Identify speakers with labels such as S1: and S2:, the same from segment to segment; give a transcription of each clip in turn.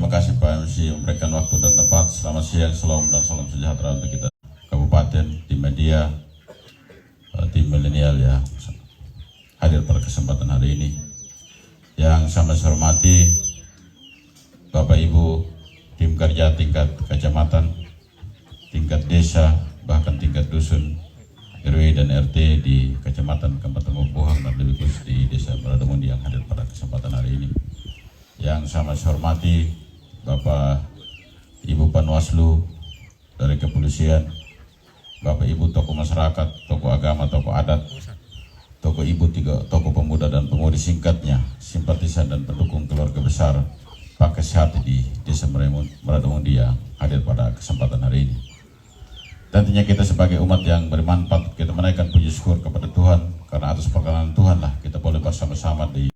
S1: Terima kasih Pak MC memberikan waktu dan tempat. Selamat siang, salam dan salam sejahtera untuk kita kabupaten, tim media, tim milenial yang hadir pada kesempatan hari ini. Yang sama saya hormati Bapak Ibu tim kerja tingkat kecamatan, tingkat desa, bahkan tingkat dusun, RW dan RT di Kecamatan Kabupaten Bubuhan dan lebih khusus di Desa Maradamundi yang hadir pada kesempatan hari ini. Yang sama saya hormati Bapak Ibu Panwaslu dari kepolisian, Bapak Ibu tokoh masyarakat, tokoh agama, tokoh adat, tokoh ibu tiga, tokoh pemuda dan pemudi singkatnya, simpatisan dan pendukung keluarga besar Pak Kesehati di Desa Maradamundi yang hadir pada kesempatan hari ini. Tentunya kita sebagai umat yang beriman patut kita menaikkan puji syukur kepada Tuhan, karena atas perkenan Tuhan lah kita boleh bersama-sama di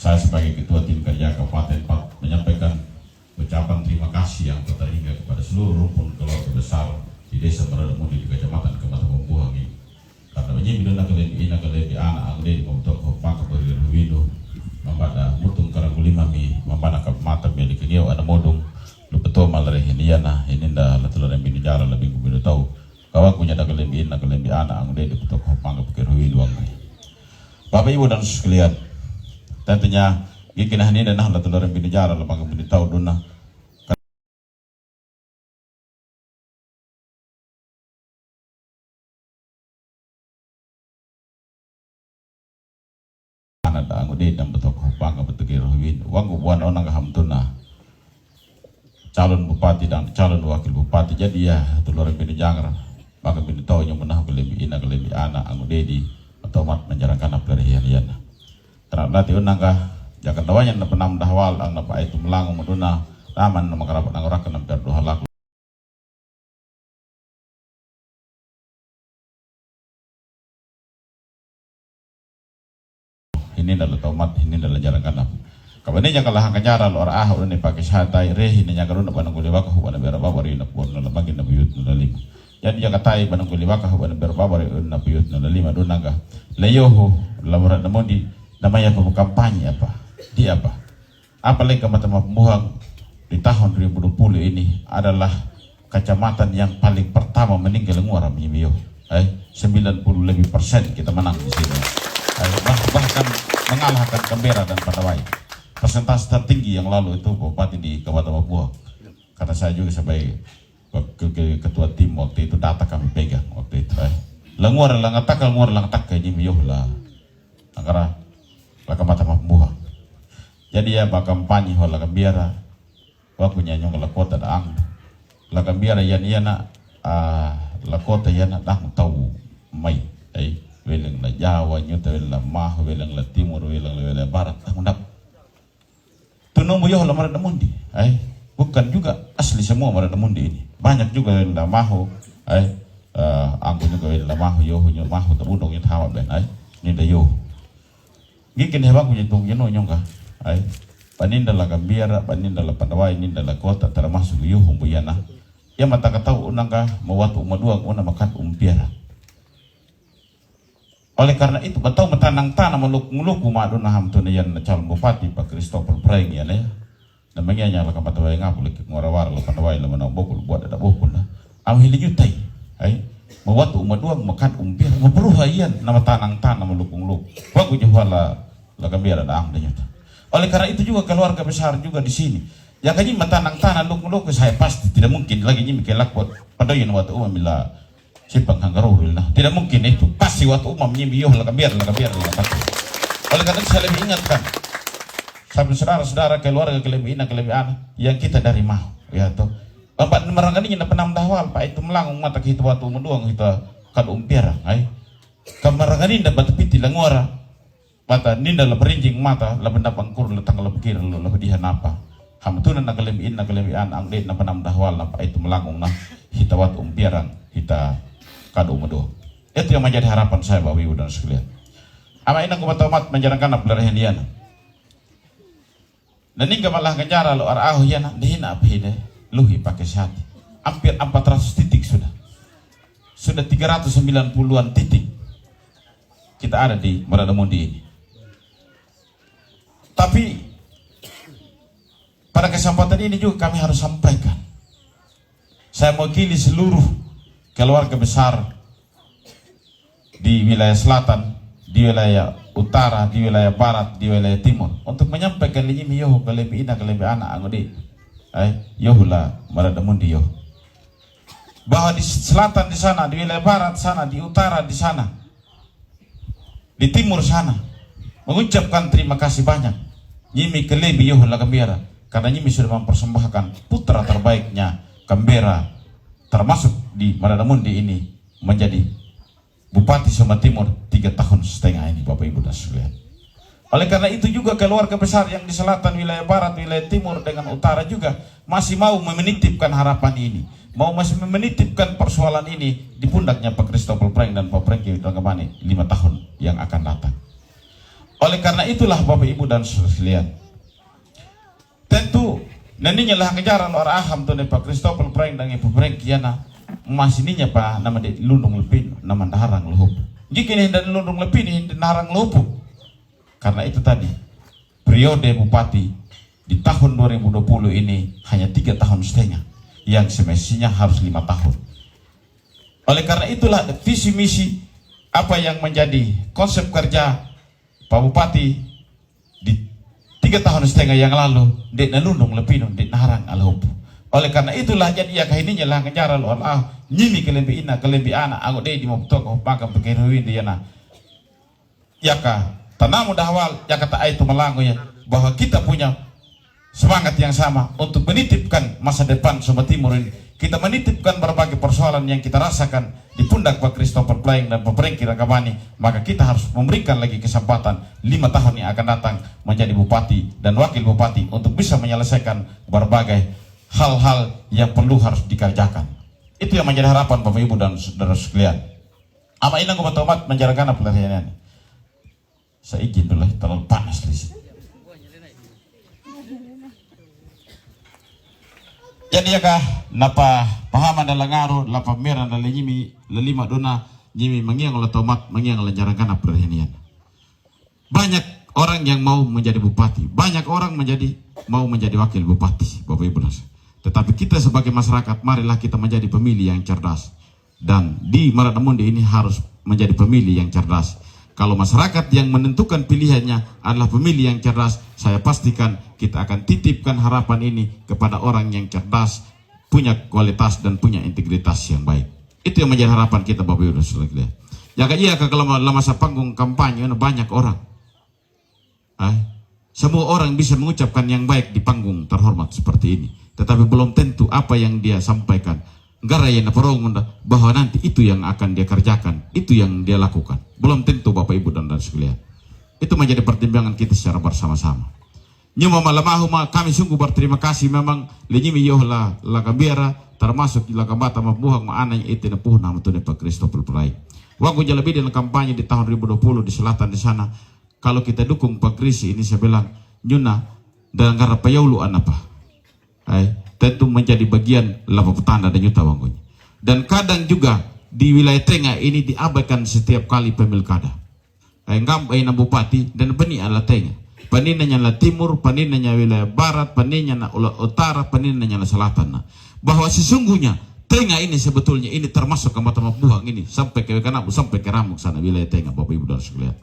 S1: Saya sebagai Ketua Tim Kerja Kabupaten menyampaikan ucapan terima kasih yang terhingga kepada seluruh rumpun keluarga besar di Desa Maradamundi di Kecamatan Kabupaten Bubuhan ini. Karena menyimpan ina kelebi anak angde untuk hopang beri ruwido membada mutung karangulima mi membana kap mata mi dikenio ada modung lu betul malare hiniana ininda latulur yang bini jara lebih kubido tahu kawan punya da kelebi ina kelebi anak angde untuk hopang beri ruwido angde. Bapak Ibu dan sekalian, tentunya gikinah ini dan lah telur bini jara lembaga bini tahu duna anak angudi dan betok bangga betegir win wangu buan onang hamtuna calon bupati dan calon wakil bupati. Jadi ya telur bini jara maka bini tahu yang menah kelebi ina kelebi anak angudi di otomat menjalankan pelarian terhadap unangkah jangan tawanya na penam dahwal ang napa itu melangung meduna raman na makarapat ang orakan ng perdoha laku ini adalah tomat, ini adalah jalan kanap kabaninya kalahan kanyara lo arah udah nih pakai satai rehi nih nyagaru na panang kuliwaka hubana berababari na puan na lamagin na buyut na lima. Jadi jaga tai panang kuliwaka hubana berababari na buyut na lima dunangka layoho lamuran namundi namanya kampanye apa? Dia apa? Apalagi Kecamatan Bubuhan di tahun 2020 ini adalah kecamatan yang paling pertama meninggal nguara Mimio. 90% kita menang di sini. Bahkan mengalahkan Kembera dan Padawai. Persentase tertinggi yang lalu itu bupati di Kabupaten Bubuhan. Kata saya juga sebagai ketua tim waktu itu data kami pegang waktu itu. Lenguara langatak ini Mimio lah. Angkara Kecamatan Bubuhan. Jadi ya kampanye hola Kembera waku nyanyong la kota da ang la Kembera yan yana la kota yana dang tahu mai weleng la Jawa nyuta weleng la Mah weleng la Timur weleng la Barat nak tunung yo la Maradamundi bukan juga asli semua Maradamundi ini banyak juga weleng la Maho anggo juga weleng la Maho yo Maho tabundong yung hawa ben ni da yo gikin hebat punya tung jeno nyongka paninda la Kembera paninda la Padawai ninda la kota termasuk yuhung buyana ya mata katau unangka mawatu umaduang una makan umpiara. Oleh karena itu batau metanang tanah meluk-meluku maduna hamtuna yan calon bupati Pak Christopher Preng ya namanya nya la Padawai ngapulik ngorawar la Padawai la manau bokul buat ada bokul am hili jutai mawatu umaduang makan umpiara maperuhayan nama tanang tanah meluk-meluk wagu jawala la Kembera daang denyata. Oleh karena itu juga keluarga besar juga di sini. Ya kanyi matanang tanah luk saya pasti tidak mungkin lagi nyi mikelak buat padoyin waktu umam bila sipang hanggarul nah. Tidak mungkin itu. Pasti waktu umam nyi biyoh la Kembera. Oleh karena itu saya lebih ingatkan sampai saudara-saudara keluarga kelebihan yang kita dari mau ya toh. Bapak merangkani na penam dahwal Pak itu melangung mata kita waktu menduang kita kad umpiara kamarangani na batapiti langora mata ninda la berinjing mata la benda pangkur la tanggal pikir la bedihan apa hamtuna na kelebihan ang den na penam dahwal na Pak itu melangung na kita waktu umpiaran kita kad umdo. Itu yang menjadi harapan saya Bapak Ibu dan sekalian. Ama ina kumatomat menjalankan pelarian dia dan hingga malah kejar lo arahu yana dihina apide luhi pakai sehati hampir 400 titik sudah 390-an titik kita ada di Maradamundi ini. Tapi pada kesempatan ini juga kami harus sampaikan, saya mewakili seluruh keluarga besar di wilayah selatan, di wilayah utara, di wilayah barat, di wilayah timur, untuk menyampaikan ini yoho kelebi ina kelebi anak angodi yohula Maradamundi yoh, bahwa di selatan di sana, di wilayah barat sana, di utara di sana, di timur sana, mengucapkan terima kasih banyak Nyimi kelebi yohula Kambera, karena Nyimi sudah mempersembahkan putra terbaiknya Kambera, termasuk di Maradamundi ini, menjadi Bupati Sumba Timur 3,5 tahun ini, Bapak Ibu dan sekalian. Oleh karena itu juga keluarga besar yang di selatan, wilayah barat, wilayah timur dengan utara juga masih mau menitipkan harapan ini, masih menitipkan persoalan ini di pundaknya Pak Christopher Preng dan Pak Prengki Widogamane 5 tahun yang akan datang. Oleh karena itulah Bapak Ibu dan sekalian, tentu nantinya lah kejaran orang aham tuh Pak Christopher Preng dan Ibu Prengki yana masih ninya Pak nama di lundung lepin nama daharang lehup. Jika ini dan lundung lepin ini daharang lehup. Karena itu tadi periode bupati di tahun 2020 ini hanya 3,5 tahun yang semestinya harus 5 tahun. Oleh karena itulah visi misi apa yang menjadi konsep kerja Pak Bupati di 3,5 tahun yang lalu di nalundung lepin di naharang lehup. Oleh karena itulah jadi ya kahininya lah ngejar lo nyimi kelembi ina kelembi anak aku deh di mau toko pakam pekerwin dia na ya kah tanamu dahwal ya kata itu melango ya bahwa kita punya semangat yang sama untuk menitipkan masa depan Sumba Timur ini. Kita menitipkan berbagai persoalan yang kita rasakan di pundak Pak Christopher Preng dan Pak Prengki Widogamane, maka kita harus memberikan lagi kesempatan 5 tahun yang akan datang menjadi bupati dan wakil bupati untuk bisa menyelesaikan berbagai hal-hal yang perlu harus dikerjakan. Itu yang menjadi harapan Bapak Ibu dan saudara sekalian. Ama inang kumatomat menjalankan pelatihan ini. Saya izin dulu, terlalu panas di sini. Jadi ya kah, napa pahaman dalam ngaruh, lapa merah dalam nyimi, lelima dona nyimi mengiang oleh tomat, mengiang oleh jalankan pelatihan ini. Banyak orang yang mau menjadi bupati, banyak orang mau menjadi wakil bupati, Bapak Ibu. Tetapi kita sebagai masyarakat, marilah kita menjadi pemilih yang cerdas. Dan di Maradamundi ini harus menjadi pemilih yang cerdas. Kalau masyarakat yang menentukan pilihannya adalah pemilih yang cerdas, saya pastikan kita akan titipkan harapan ini kepada orang yang cerdas, punya kualitas dan punya integritas yang baik. Itu yang menjadi harapan kita, Bapak Ibu. Jaga iya kalau masa panggung kampanye banyak orang. Semua orang bisa mengucapkan yang baik di panggung terhormat seperti ini. Tetapi belum tentu apa yang dia sampaikan garaya bahwa nanti itu yang akan dia kerjakan, itu yang dia lakukan. Belum tentu Bapak Ibu dan sekalian. Itu menjadi pertimbangan kita secara bersama-sama. Nyuma malamahu kami sungguh berterima kasih memang lenyimi yoh la Kambera termasuk la Kambata mabuhang maanay itu napuh nama tu Pak Christopher Preng. Waktu jalabi dalam kampanye di tahun 2020 di selatan di sana, kalau kita dukung Pak Kris ini saya bilang nyuna dan garapayulu anapa. Tentu menjadi bagian lapa petanda dan yuta wanggunya. Dan kadang juga di wilayah tengah ini diabaikan setiap kali pemilkada. Ngambai na bupati dan peni ala tengah. Paninanya la timur, paninanya wilayah barat, paninanya na utara, paninanya la selatan. Bahwa sesungguhnya tengah ini sebetulnya ini termasuk Kecamatan Mabuhang ini sampai ke Kanabu sampai ke Ramuk sana wilayah tengah Bapak Ibu dan sekalian.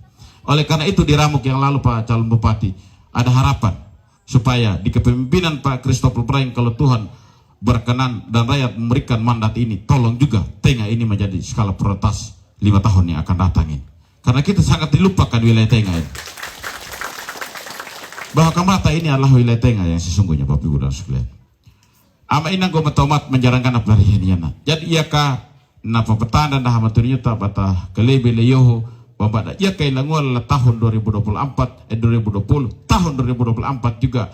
S1: Oleh karena itu di Ramuk yang lalu Pak calon bupati ada harapan supaya di kepemimpinan Pak Christopher Preng kalau Tuhan berkenan dan rakyat memberikan mandat ini, tolong juga tengah ini menjadi skala prioritas 5 tahun yang akan datang ini. Karena kita sangat dilupakan wilayah tengah ini. Bahwa Kambata ini adalah wilayah tengah yang sesungguhnya Bapak Ibu dan sekalian. Ama inang gua matomat menjarangkan apa ini. Jadi iya kah napa petanda dah maturinya tak bata kelebe leyoho Bapak ya kay langual tahun 2024 2020 tahun 2024 juga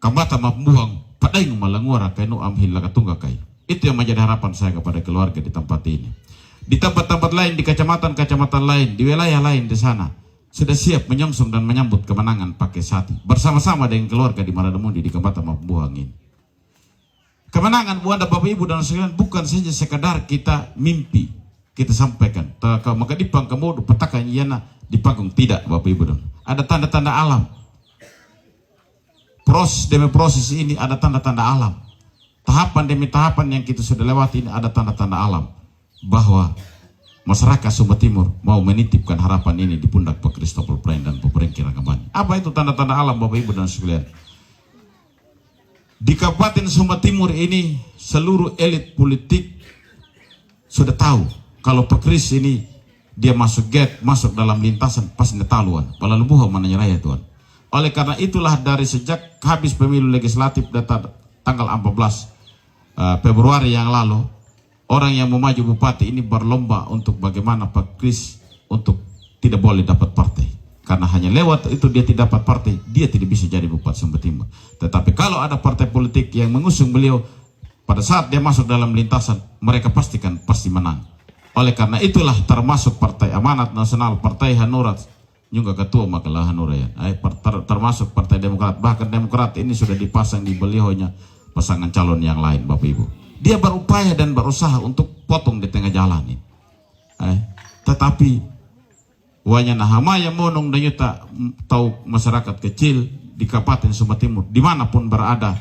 S1: Kambata Mabuhang padai malanguara kay no amhil lakatunga kay. Itu yang menjadi harapan saya kepada keluarga di tempat ini. Di tempat-tempat lain, di kecamatan-kecamatan lain, di wilayah lain di sana sudah siap menyongsong dan menyambut kemenangan pakai sati bersama-sama dengan keluarga di Maradamundi di Kambata Mabuhang ini. Kemenangan buat Bapak Ibu dan sekalian bukan saja sekadar kita mimpi, kita sampaikan. Maka di pangkamu petakan yana di panggung tidak Bapak Ibu dan ada tanda-tanda alam. Proses demi proses ini ada tanda-tanda alam. Tahapan demi tahapan yang kita sudah lewati ini ada tanda-tanda alam bahwa masyarakat Sumba Timur mau menitipkan harapan ini di pundak Pak Christopher Prain dan Pak Prengki Rangabani. Apa itu tanda-tanda alam Bapak Ibu dan sekalian? Di Kabupaten Sumba Timur ini seluruh elit politik sudah tahu kalau Pak Kris ini dia masuk gate, masuk dalam lintasan pas ngetaluan. Palalu buha mananya raya Tuhan. Oleh karena itulah dari sejak habis pemilu legislatif tanggal 14 Februari yang lalu, orang yang mau maju bupati ini berlomba untuk bagaimana Pak Kris untuk tidak boleh dapat partai. Karena hanya lewat itu dia tidak dapat partai, dia tidak bisa jadi bupati Sumba Timur. Tetapi kalau ada partai politik yang mengusung beliau, pada saat dia masuk dalam lintasan, mereka pasti menang. Oleh karena itulah termasuk Partai Amanat Nasional, Partai Hanura, juga ketua makalah Hanura ya, termasuk Partai Demokrat. Bahkan Demokrat ini sudah dipasang di beliaunya pasangan calon yang lain Bapak Ibu. Dia berupaya dan berusaha untuk potong di tengah jalan ini. Tetapi wanyana hamaya monong dan yuta tahu masyarakat kecil di Kabupaten Sumba Timur dimanapun berada,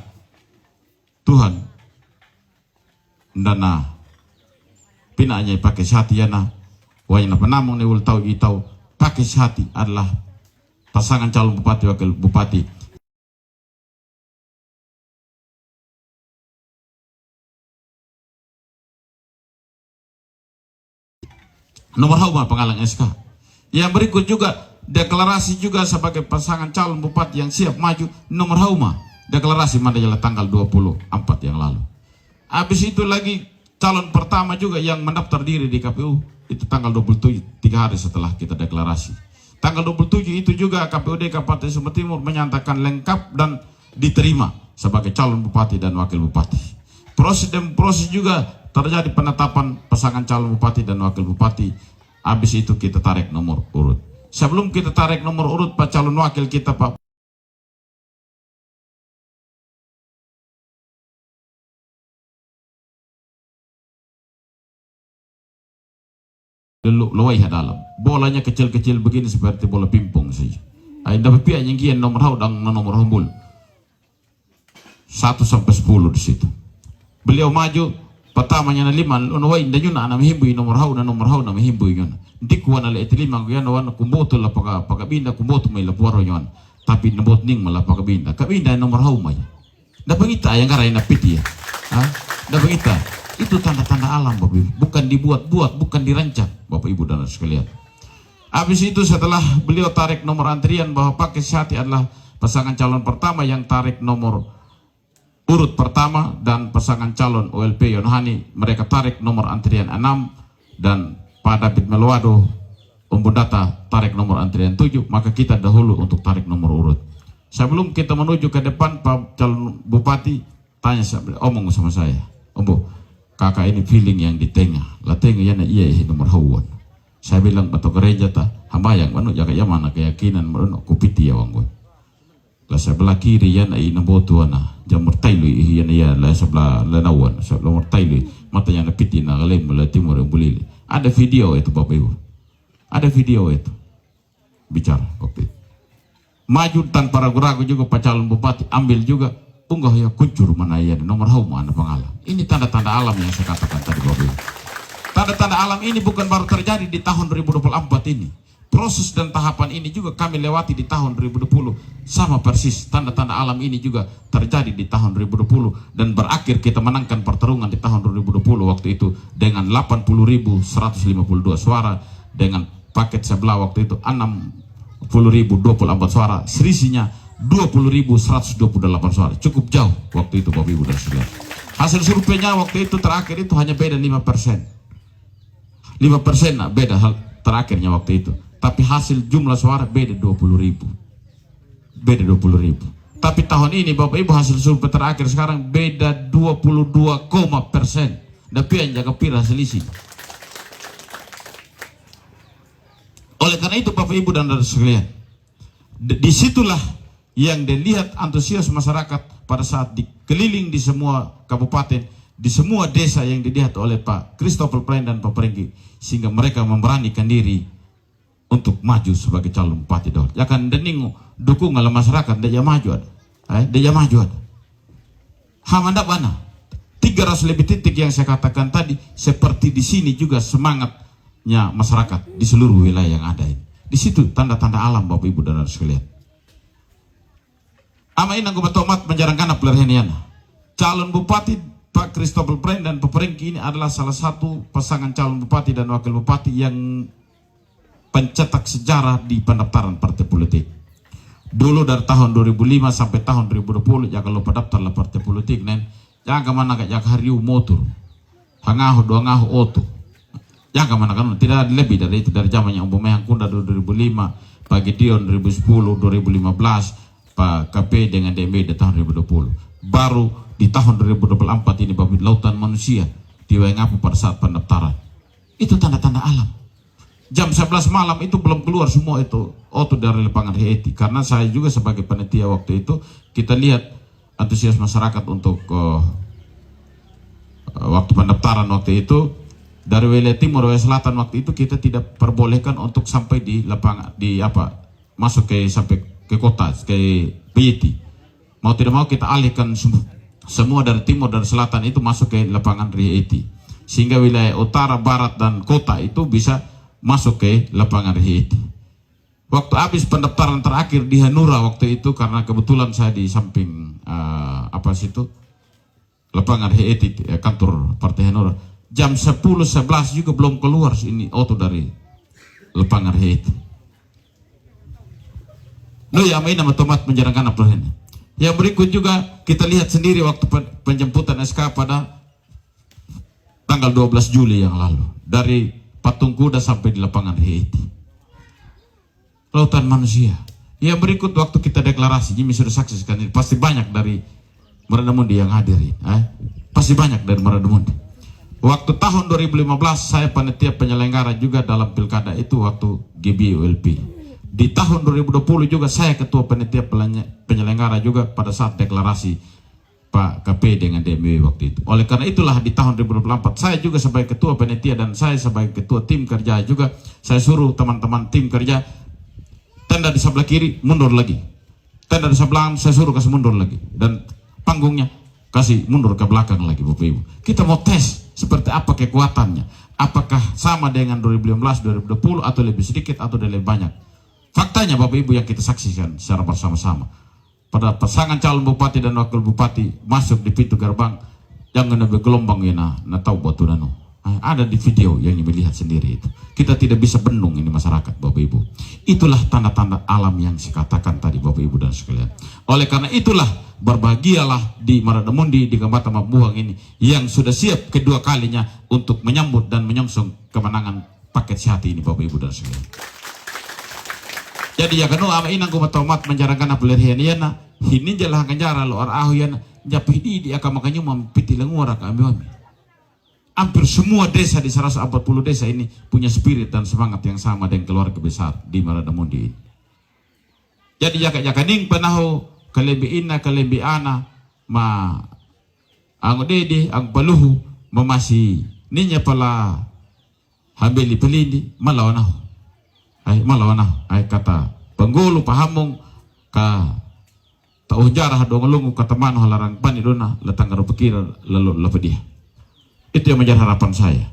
S1: Tuhan dana pinanya pakai hati yana wanyana penamung ni ul tahu itau pakai hati adalah pasangan calon bupati wakil bupati. Nomor hauma pengalang SK. Yang berikut juga deklarasi juga sebagai pasangan calon bupati yang siap maju nomor hauma. Deklarasi Mandala tanggal 24 yang lalu. Habis itu lagi calon pertama juga yang mendaftar diri di KPU itu tanggal 27, 3 hari setelah kita deklarasi. Tanggal 27 itu juga KPUD Kabupaten Sumba Timur menyatakan lengkap dan diterima sebagai calon bupati dan wakil bupati. Proses juga terjadi penetapan pasangan calon bupati dan wakil bupati. Habis itu kita tarik nomor urut. Sebelum kita tarik nomor urut Pak calon wakil kita Pak luwai dalam. Bolanya kecil-kecil begini seperti bola pingpong saja. Ada dapat yang kian nomor hau dan nomor humbul 1 sampai 10 di situ. Beliau maju pertamanya na 5 unawai ndanyuna ana mihimbu nomor hau na mihimbu yon. Ndikuan ala itilima yan wan kumboto la pagabinda kumboto may lapuaro yon. Tapi nabot ning mala pagabinda. Kabinda nomor hau may. Dapangita yang garay na piti. Dapangita. Itu tanda-tanda alam Bapak Ibu, bukan dibuat-buat, bukan dirancang Bapak Ibu dan sekalian. Habis itu setelah beliau tarik nomor antrian bahwa Pak Kesyati adalah pasangan calon pertama yang tarik nomor urut pertama dan pasangan calon OLP Yonhani mereka tarik nomor antrian 6 dan Pak David Meluado Umbundata tarik nomor antrian 7, maka kita dahulu untuk tarik nomor urut. Sebelum kita menuju ke depan Pak calon bupati tanya omong sama saya, Ombo kakak ini feeling yang di tengah, lah tengah yana iya nomor hawan. Saya bilang atau gereja ta, hambayang manu jaga mana keyakinan manu kupiti ya wanggo. Lah sebelah kiri yana nomor tuana, jamur tailu yana ya lah sebelah lenawan, sebelah tailu matanya na piti na galem mula timur bulili. Ada video itu Bapak Ibu, ada video itu bicara waktu itu. Maju tanpa ragu-ragu juga Pak calon bupati ambil juga. Unggah ya kuncur mana ya nomor hauma anda pengalam. Ini tanda-tanda alam yang saya katakan tadi Bapak Ibu. Tanda-tanda alam ini bukan baru terjadi di tahun 2024 ini. Proses dan tahapan ini juga kami lewati di tahun 2020. Sama persis tanda-tanda alam ini juga terjadi di tahun 2020 dan berakhir kita menangkan pertarungan di tahun 2020 waktu itu dengan 80.152 suara dengan paket sebelah waktu itu 60.024 suara. Selisihnya 20.128 suara, cukup jauh waktu itu Bapak Ibu dan saudara. Hasil surveinya waktu itu terakhir itu hanya beda 5%. 5% nah, beda hal terakhirnya waktu itu. Tapi hasil jumlah suara beda 20.000. Beda 20.000. Tapi tahun ini Bapak Ibu hasil survei terakhir sekarang beda 22%. Tapi yang jaga pira selisih. Oleh karena itu Bapak Ibu dan saudara sekalian, disitulah yang dilihat antusias masyarakat pada saat di
S2: keliling di semua kabupaten, di semua desa yang dilihat oleh Pak Christopher Plain dan Pak Perenggi, sehingga mereka memberanikan diri untuk maju sebagai calon bupati Daud. Ya kan dening dukung oleh masyarakat dia maju ada. Dia maju ada. Hamanda mana? 300 lebih titik yang saya katakan tadi, seperti di sini juga semangatnya masyarakat di seluruh wilayah yang ada ini. Di situ tanda-tanda alam Bapak Ibu dan Saudara sekalian. Ama inang kubatomat menjarangkan pelerheniana. Calon bupati Pak Christopher Plain dan Pak Perenggi ini adalah salah satu pasangan calon bupati dan wakil bupati yang pencetak sejarah di pendaftaran partai politik. Dulu dari tahun 2005 sampai tahun 2020 ya kalau pendaftar lah partai politik nen jangan kemana kayak hariu motor hangahu dua ngahu oto jangan kemana kan tidak ada lebih dari itu, dari zamannya Umbu Mehang Kunda 2005, Pak Gideon 2010, 2015, Pak KP dengan DMB di tahun 2020. Baru di tahun 2024 ini Bapak Lautan Manusia di Waingapu pada saat pendaftaran. Itu tanda-tanda alam. Jam 11 malam itu belum keluar semua itu oto dari lapangan Rieti. Karena saya juga sebagai panitia waktu itu, kita lihat antusias masyarakat untuk waktu pendaftaran waktu itu, dari wilayah timur, wilayah selatan waktu itu kita tidak perbolehkan untuk sampai di lapangan, di apa, masuk ke sampai ke kota, ke Rieti. Mau tidak mau kita alihkan semua dari timur dan selatan itu masuk ke lapangan Rieti. Sehingga wilayah utara, barat, dan kota itu bisa masuk ke lapangan Rieti. Waktu habis pendaftaran terakhir di Hanura waktu itu, karena kebetulan saya di samping apa situ lapangan Rieti, kantor Partai Hanura, jam 10-11 juga belum keluar ini auto dari lapangan Rieti. No ya main nama tomat menjarangkan apa ini. Yang berikut juga kita lihat sendiri waktu penjemputan SK pada tanggal 12 Juli yang lalu dari Patung Kuda sampai di lapangan Rieti. Lautan Manusia. Yang berikut waktu kita deklarasi, Jimmy sudah saksikan ini, pasti banyak dari Maradamundi yang hadir. Pasti banyak dari Maradamundi. Waktu tahun 2015 saya panitia penyelenggara juga dalam pilkada itu waktu GBULP. Di tahun 2020 juga saya ketua panitia penyelenggara juga pada saat deklarasi Pak KP dengan DMW waktu itu. Oleh karena itulah di tahun 2024 saya juga sebagai ketua panitia dan saya sebagai ketua tim kerja juga, saya suruh teman-teman tim kerja tenda di sebelah kiri mundur lagi, tenda di sebelah saya suruh kasih mundur lagi, dan panggungnya kasih mundur ke belakang lagi Bapak Ibu. Kita mau tes seperti apa kekuatannya, apakah sama dengan 2015, 2020 atau lebih sedikit atau lebih banyak. Faktanya Bapak Ibu yang kita saksikan secara bersama-sama, pada pasangan calon bupati dan wakil bupati masuk di pintu gerbang jangan ada gelombang ya na tahu buat nano. Ada di video yang melihat sendiri itu. Kita tidak bisa bendung ini masyarakat Bapak Ibu. Itulah tanda-tanda alam yang saya katakan tadi Bapak Ibu dan sekalian. Oleh karena itulah berbahagialah di Maradamundi, di Kecamatan Mabuhang ini yang sudah siap kedua kalinya untuk menyambut dan menyongsong kemenangan paket sehat ini Bapak Ibu dan sekalian. Jadi ya kanu ama inang kumatomat menjarangkan apelerian yana hini jalah kanjara lo arahu yana japih di akan makanya mampiti lenguara kami. Hampir semua desa di 140 desa ini punya spirit dan semangat yang sama dengan keluarga besar di Maradamundi. Jadi ya kaning penahu kalebiina kalebiana ma ang dede ang paluhu mamasi ninya pala habeli pelindi malawanah. Ay kata penggulu pahamong ka tauh jarah dong kata mano halarang panidona latang karo pikir lalu lapediah. Itu yang menjadi harapan saya.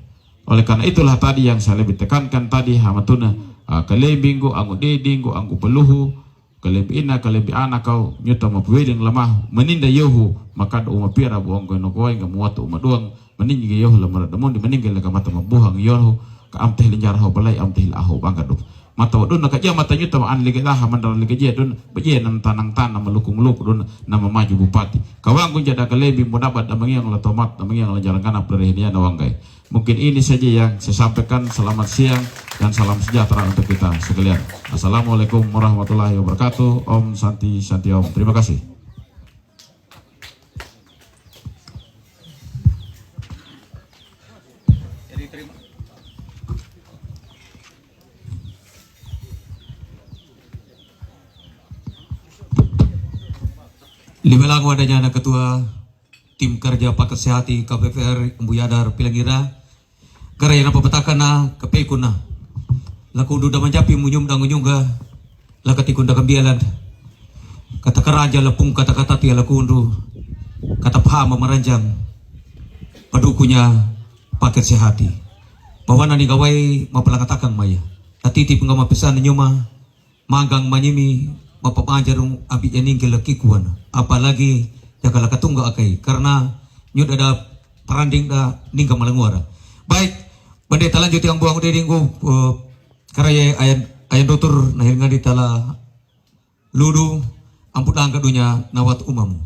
S2: Oleh karena itulah tadi yang saya lebih tekankan tadi hamatuna kalebinggo anggo dedinggo anggo peluhu kalebina kalebiana kau nyuta mapuweding lemah meninda yohu maka do umapira buang ko nokoy ngamuat umaduang meninggi yohu Maradamundi meninggal ka mata mabuhang yohu ka amteh linjarah balai amteh aho bangkaduk mata wadun nakaja mata nyuta maan ligadah mandar ligaja dun baje nan tanang-tanang melukung-meluk dun nama maju bupati kawang kun jada kalebi mudabat amangyang la tomat amangyang la jalangan perehnian nawanggai. Mungkin ini saja yang saya sampaikan. Selamat siang dan salam sejahtera untuk kita sekalian. Assalamualaikum warahmatullahi wabarakatuh. Om Santi Santi Om. Terima kasih.
S3: Lima lagu adanya anak ketua tim kerja paket sehati KPPR Embuyadar Pilangira karaya na papatakan na kapekon na lakundo da manjapi munyum da ngunyunga lakatikon da kambialan kata karaja lapung kata kata tia lakundo kata pahama maranjang padukunya paket sehati bahwa nani gawai mapalakatakang maya tatitip nga mapisan nyuma manggang manyimi mapapanjarong abi yaning kilakikuan apalagi yakala katungga akay karena nyud ada peranding da ningka malangwara. Baik, pendeta lanjut yang buang udah dinggu karaya ayan dotur nahil nga ditala ludu ampun angkat dunya nawat umam.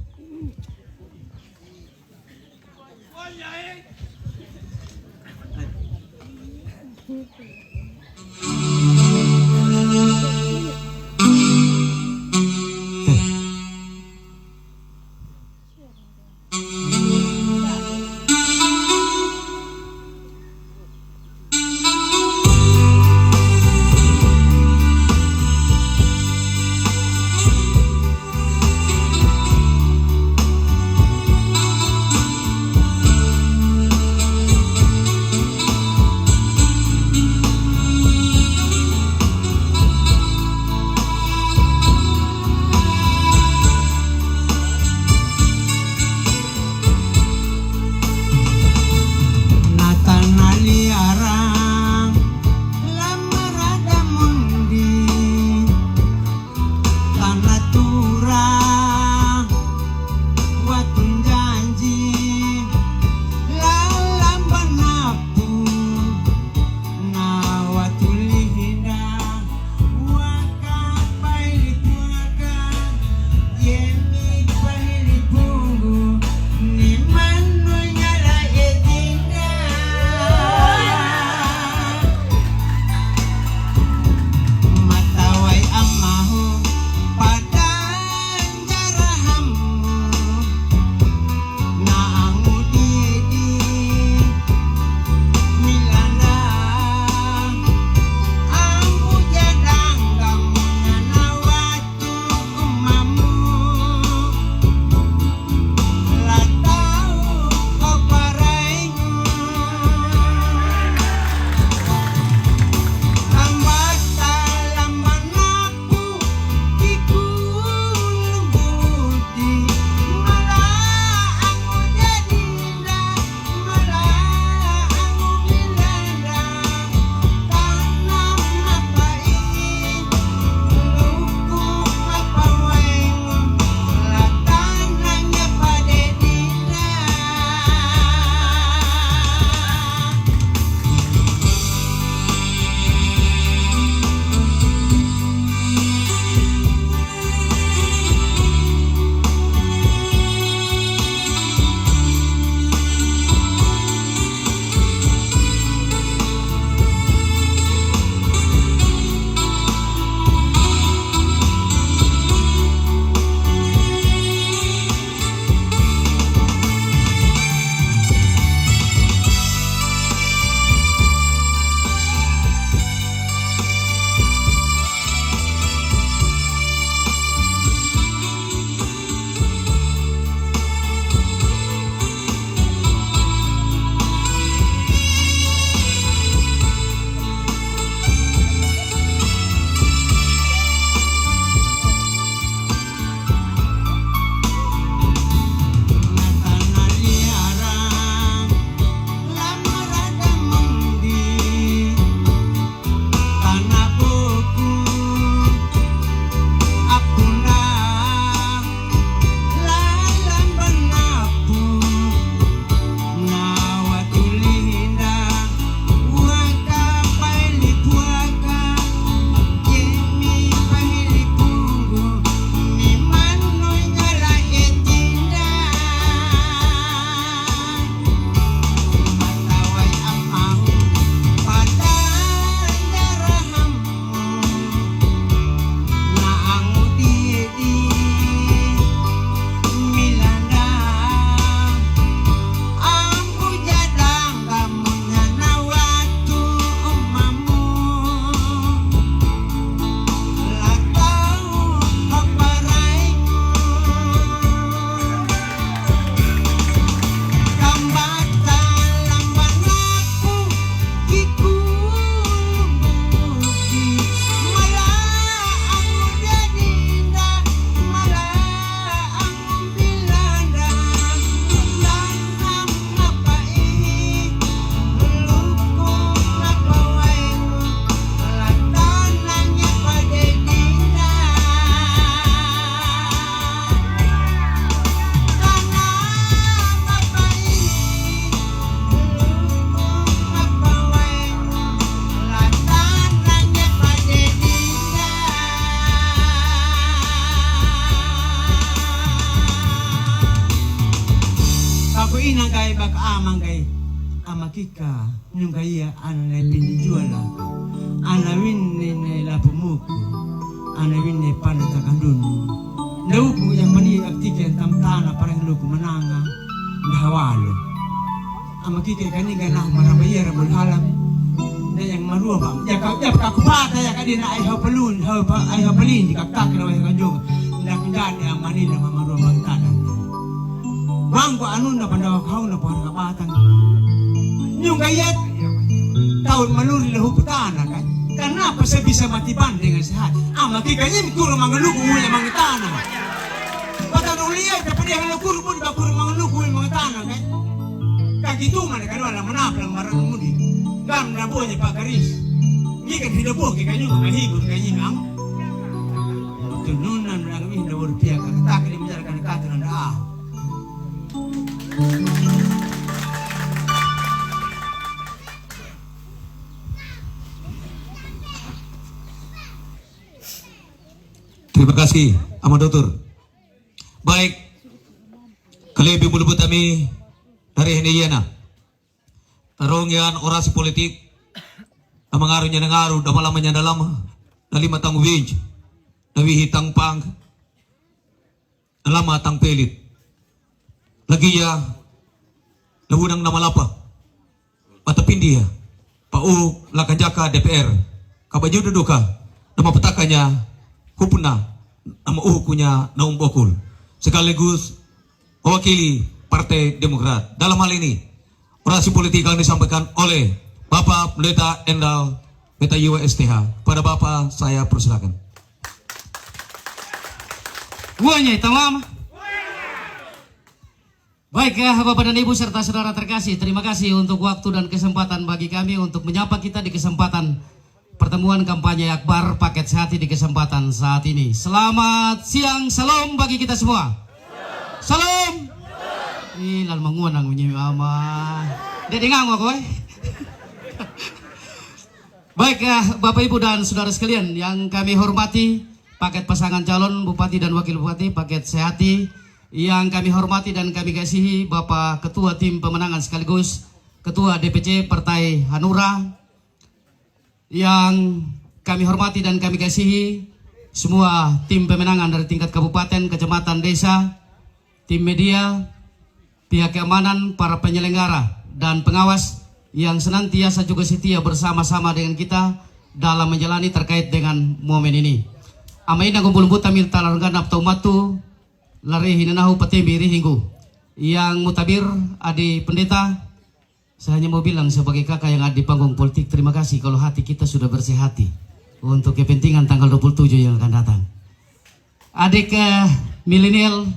S4: amakika nungaya ana pindijuala ana winne la pemuku ana winne pana takandunu nauku yang pani aktiken tamtana parang luku mananga nahawalo amakika kaniga na marabayera bulhalam na yang marua ba ya kakupata ya kadina ay hapalun ay hapalin di kaktak na ay kanjog nakindani ang manila mamarua magtadan bangko anu na pandawak hau na parang kapatan yung gayat tahun maluri lahu putana kan kenapa saya bisa mati banding dengan sehat makikanya mikuro mangaluku yang mangetana patang uliya dapat dia ngalukuru pun bakuro mangaluku yang mangetana kan kagitu mana kan wala manaplang marang mudi gam na buhay Pak Garis gikan hidapo kaya nyo mahibot kaya nyo ang tununan lang kami hindawar piya kakatakin yung masyarakat na katunan na
S3: Terima kasih, Ahmad Dokter. Baik, kali lebih mulubut kami dari Hendiyana. Tarungyan orasi politik, ang mga araw niya ng araw, damalaman niya dalam, nalimatang winch, nawihitang pang, nalamatang pelit. Lagi ya, lahunang namalapa, patapindi ya, pau lakajaka DPR, kabaju duduka, namapatakannya, kupuna nama uhukunya Naum Bokul sekaligus mewakili Partai Demokrat. Dalam hal ini orasi politik yang disampaikan oleh Bapak Pendeta Endal Meta YWSTH. Pada Bapak saya persilakan.
S5: Buahnya tamam. Baik ya Bapak dan Ibu serta saudara terkasih, terima kasih untuk waktu dan kesempatan bagi kami untuk menyapa kita di kesempatan pertemuan kampanye akbar paket sehati di kesempatan saat ini. Selamat siang, salam bagi kita semua. Salam. Ilan manguan ang unyim ama. Dedi ngang ako eh. Baik ya Bapak Ibu dan saudara sekalian yang kami hormati, paket pasangan calon Bupati dan Wakil Bupati paket sehati yang kami hormati dan kami kasihi Bapak Ketua Tim Pemenangan sekaligus Ketua DPC Partai Hanura, yang kami hormati dan kami kasihi semua tim pemenangan dari tingkat kabupaten, kecamatan, desa, tim media, pihak keamanan, para penyelenggara dan pengawas yang senantiasa juga setia bersama-sama dengan kita dalam menjalani terkait dengan momen ini. Amain ang kumpul butamir talargan aptau matu lari hinanahu patembi rihinggu yang mutabir adi pendeta. Saya hanya mau bilang sebagai kakak yang ada di panggung politik, terima kasih kalau hati kita sudah bersih hati untuk kepentingan tanggal 27 yang akan datang. Adik milenial,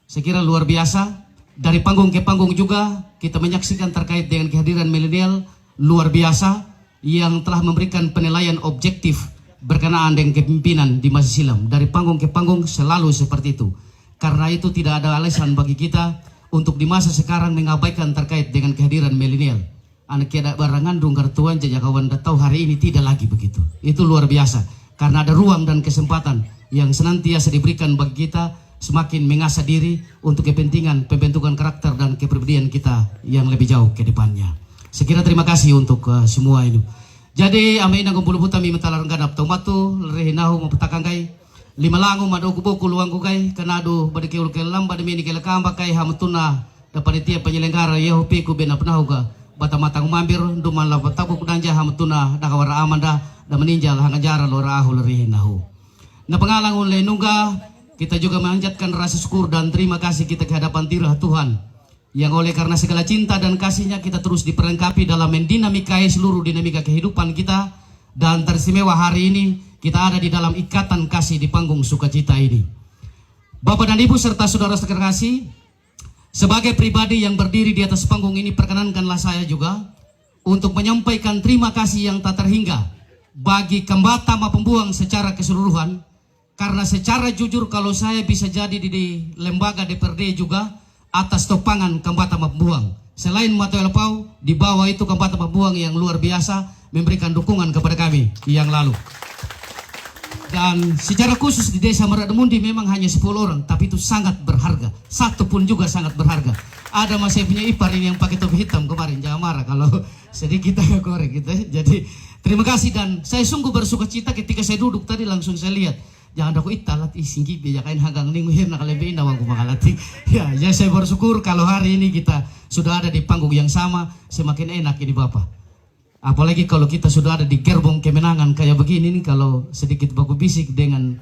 S5: saya kira luar biasa. Dari panggung ke panggung juga kita menyaksikan terkait dengan kehadiran milenial luar biasa yang telah memberikan penilaian objektif berkenaan dengan kepemimpinan di masa silam. Dari panggung ke panggung selalu seperti itu. Karena itu tidak ada alasan bagi kita untuk di masa sekarang mengabaikan terkait dengan kehadiran milenial. Anak ada barangan dong kartuan jajak kawan tahu hari ini tidak lagi begitu. Itu luar biasa karena ada ruang dan kesempatan yang senantiasa diberikan bagi kita semakin mengasah diri untuk kepentingan pembentukan karakter dan kepribadian kita yang lebih jauh ke depannya. Sekira terima kasih untuk semua ini. Jadi amin ang kumpul butami mentalaranggan apto matu rehinahu mapatakan kay lima langu madoku boku luangku kay kanado badikeul kelam bademini kelakamba kay hamutuna dapat tiap penyelenggara yehopi ku bena penahu ka bata matang mampir duman la tabu kudanja hamutuna dakawara amanda da meninjal hangajara lora ahul rehinahu. Na pangalangun lenungga kita juga menanjatkan rasa syukur dan terima kasih kita ke hadapan tirah Tuhan yang oleh karena segala cinta dan kasihnya kita terus diperlengkapi dalam mendinamikai seluruh dinamika kehidupan kita dan teristimewa hari ini kita ada di dalam ikatan kasih di panggung sukacita ini. Bapak dan Ibu serta saudara terkasih, sebagai pribadi yang berdiri di atas panggung ini perkenankanlah saya juga untuk menyampaikan terima kasih yang tak terhingga bagi Kembata Mapembuang secara keseluruhan. Karena secara jujur kalau saya bisa jadi di lembaga DPRD juga atas topangan Kembata Mapembuang. Selain Mateo Lepau, di bawah itu Kembata Mapembuang yang luar biasa memberikan dukungan kepada kami yang lalu. Dan secara khusus di desa Maradamundi memang hanya 10 orang, tapi itu sangat berharga. Satu pun juga sangat berharga. Ada mas saya punya ipar ini yang pakai topi hitam kemarin, jangan marah kalau sedikit agak korek gitu. Jadi terima kasih dan saya sungguh bersuka cita ketika saya duduk tadi langsung saya lihat. Jangan aku italat isingki beja kain hagang ning hirna kalebe indah wangku makalati. Ya saya bersyukur kalau hari ini kita sudah ada di panggung yang sama, semakin enak ini Bapak. Apalagi kalau kita sudah ada di gerbong kemenangan kayak begini nih, kalau sedikit baku bisik dengan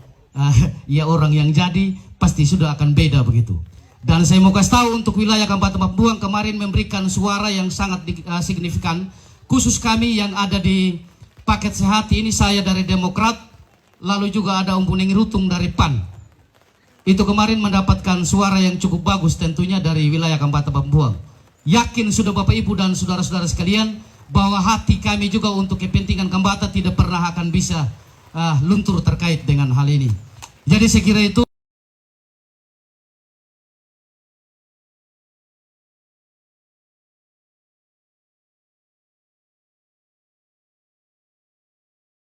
S5: ya orang yang jadi pasti sudah akan beda begitu. Dan saya mau kasih tahu untuk wilayah Kabupaten Papua kemarin memberikan suara yang sangat signifikan. Khusus kami yang ada di paket sehati ini, saya dari Demokrat, lalu juga ada Om Puneng Rutung dari PAN. Itu kemarin mendapatkan suara yang cukup bagus tentunya dari wilayah Kabupaten Papua. Yakin sudah Bapak Ibu dan saudara-saudara sekalian bahwa hati kami juga untuk kepentingan Kambata tidak pernah akan bisa luntur terkait dengan hal ini. Jadi saya kira itu